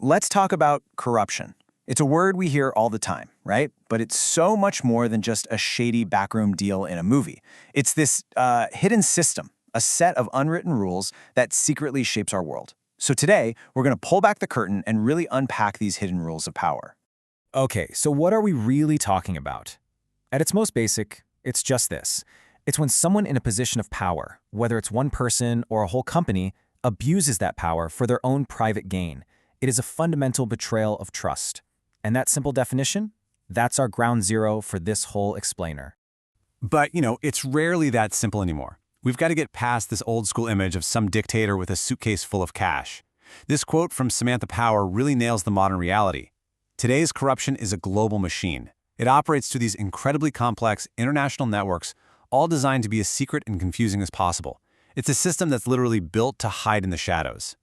let's talk about corruption. It's a word we hear all the time, right? But it's so much more than just a shady backroom deal in a movie. It's this hidden system, a set of unwritten rules that secretly shapes our world. So today, we're going to pull back the curtain and really unpack these hidden rules of power. Okay, so what are we really talking about? At its most basic, it's just this. It's when someone in a position of power, whether it's one person or a whole company, abuses that power for their own private gain. It is a fundamental betrayal of trust. And that simple definition? That's our ground zero for this whole explainer. But, it's rarely that simple anymore. We've got to get past this old school image of some dictator with a suitcase full of cash. This quote from Samantha Power really nails the modern reality. Today's corruption is a global machine. It operates through these incredibly complex international networks, all designed to be as secret and confusing as possible. It's a system that's literally built to hide in the shadows.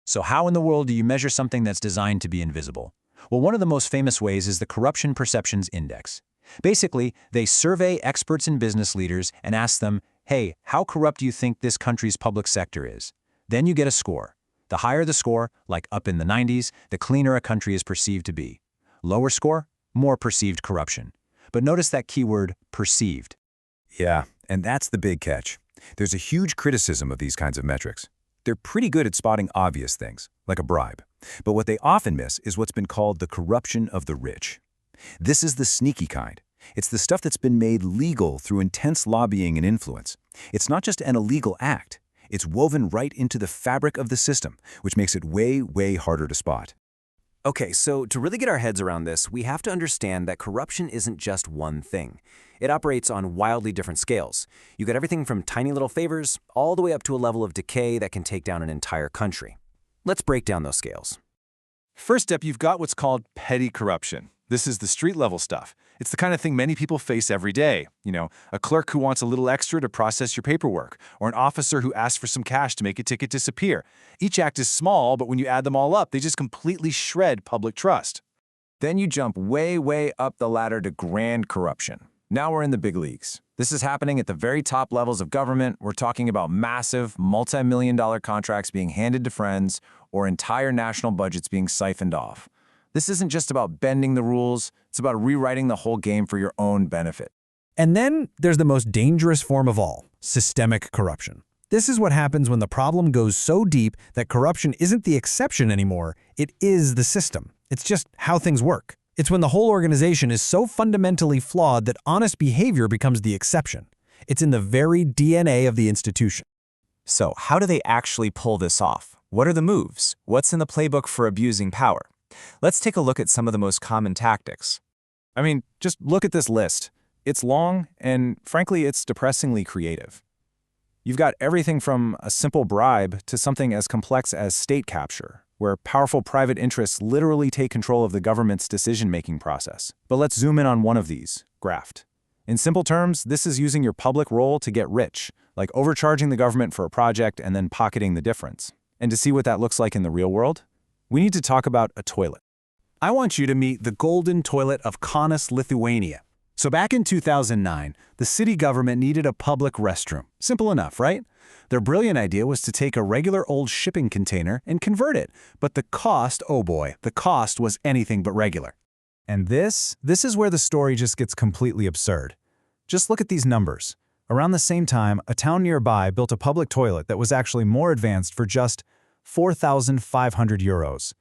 So how in the world do you measure something that's designed to be invisible? Well, one of the most famous ways is the Corruption Perceptions Index. Basically, they survey experts and business leaders and ask them, hey, how corrupt do you think this country's public sector is? Then you get a score. The higher the score, like up in the 90s, the cleaner a country is perceived to be. Lower score, more perceived corruption. But notice that keyword, perceived. Yeah, and that's the big catch. There's a huge criticism of these kinds of metrics. They're pretty good at spotting obvious things, like a bribe. But what they often miss is what's been called the corruption of the rich. This is the sneaky kind. It's the stuff that's been made legal through intense lobbying and influence. It's not just an illegal act. It's woven right into the fabric of the system, which makes it way, way harder to spot. Okay, so to really get our heads around this, we have to understand that corruption isn't just one thing. It operates on wildly different scales. You get everything from tiny little favors all the way up to a level of decay that can take down an entire country. Let's break down those scales. First up, you've got what's called petty corruption. This is the street-level stuff. It's the kind of thing many people face every day. A clerk who wants a little extra to process your paperwork, or an officer who asks for some cash to make a ticket disappear. Each act is small, but when you add them all up, they just completely shred public trust. Then you jump way, way up the ladder to grand corruption. Now we're in the big leagues. This is happening at the very top levels of government. We're talking about massive, multi-million-dollar contracts being handed to friends, or entire national budgets being siphoned off. This isn't just about bending the rules, it's about rewriting the whole game for your own benefit. And then there's the most dangerous form of all, systemic corruption. This is what happens when the problem goes so deep that corruption isn't the exception anymore, it is the system. It's just how things work. It's when the whole organization is so fundamentally flawed that honest behavior becomes the exception. It's in the very DNA of the institution. So how do they actually pull this off? What are the moves? What's in the playbook for abusing power? Let's take a look at some of the most common tactics. Just look at this list. It's long, and frankly, it's depressingly creative. You've got everything from a simple bribe to something as complex as state capture, where powerful private interests literally take control of the government's decision-making process. But let's zoom in on one of these, graft. In simple terms, this is using your public role to get rich, like overcharging the government for a project and then pocketing the difference. And to see what that looks like in the real world, we need to talk about a toilet. I want you to meet the golden toilet of Kaunas, Lithuania. So back in 2009, the city government needed a public restroom. Simple enough, right? Their brilliant idea was to take a regular old shipping container and convert it. But the cost, oh boy, the cost was anything but regular. And this is where the story just gets completely absurd. Just look at these numbers. Around the same time, a town nearby built a public toilet that was actually more advanced for just 4,500 euros.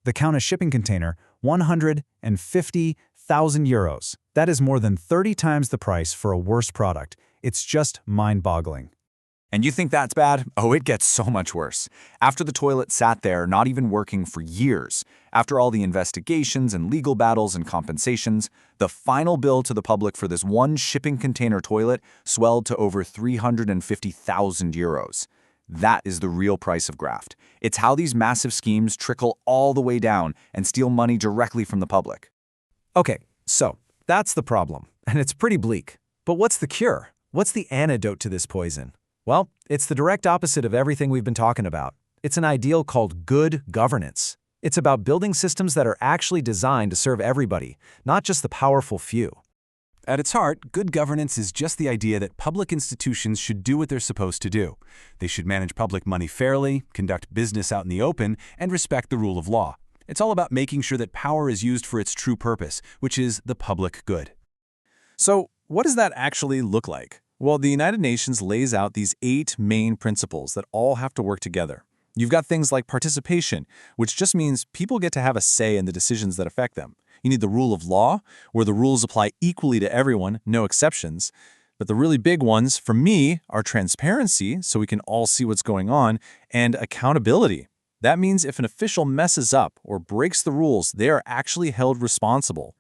The Kaunas shipping container, 150,000 euros. That is more than 30 times the price for a worse product. It's just mind-boggling. And you think that's bad? Oh, it gets so much worse. After the toilet sat there, not even working for years, after all the investigations and legal battles and compensations, the final bill to the public for this one shipping container toilet swelled to over 350,000 euros. That is the real price of graft. It's how these massive schemes trickle all the way down and steal money directly from the public. Okay, so that's the problem, and it's pretty bleak. But what's the cure? What's the antidote to this poison? Well, it's the direct opposite of everything we've been talking about. It's an ideal called good governance. It's about building systems that are actually designed to serve everybody, not just the powerful few. At its heart, good governance is just the idea that public institutions should do what they're supposed to do. They should manage public money fairly, conduct business out in the open, and respect the rule of law. It's all about making sure that power is used for its true purpose, which is the public good. So, what does that actually look like? Well, the United Nations lays out these 8 main principles that all have to work together. You've got things like participation, which just means people get to have a say in the decisions that affect them. You need the rule of law, where the rules apply equally to everyone, no exceptions. But the really big ones, for me, are transparency, so we can all see what's going on, and accountability. That means if an official messes up or breaks the rules, they are actually held responsible.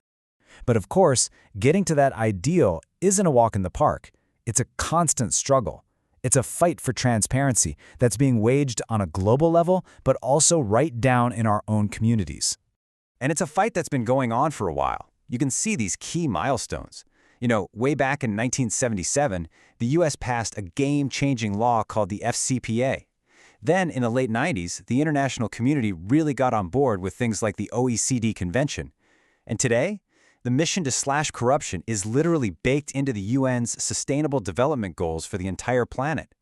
But of course, getting to that ideal isn't a walk in the park. It's a constant struggle. It's a fight for transparency that's being waged on a global level, but also right down in our own communities. And it's a fight that's been going on for a while. You can see these key milestones. You know, way back in 1977, the U.S. passed a game-changing law called the FCPA. Then, in the late 90s, the international community really got on board with things like the OECD Convention. And today, the mission to slash corruption is literally baked into the UN's Sustainable Development Goals for the entire planet.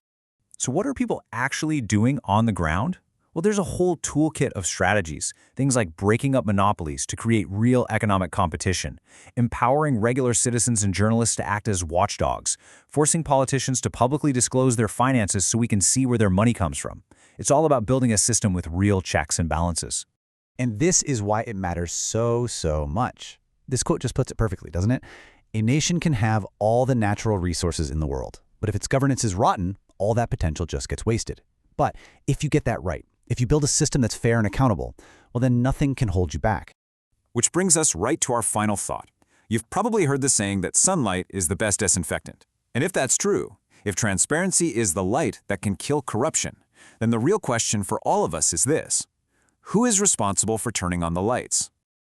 So what are people actually doing on the ground? Well, there's a whole toolkit of strategies, things like breaking up monopolies to create real economic competition, empowering regular citizens and journalists to act as watchdogs, forcing politicians to publicly disclose their finances so we can see where their money comes from. It's all about building a system with real checks and balances. And this is why it matters so much. This quote just puts it perfectly, doesn't it? A nation can have all the natural resources in the world, but if its governance is rotten, all that potential just gets wasted. But if you get that right, if you build a system that's fair and accountable, well, then nothing can hold you back. Which brings us right to our final thought. You've probably heard the saying that sunlight is the best disinfectant. And if that's true, if transparency is the light that can kill corruption, then the real question for all of us is this: who is responsible for turning on the lights?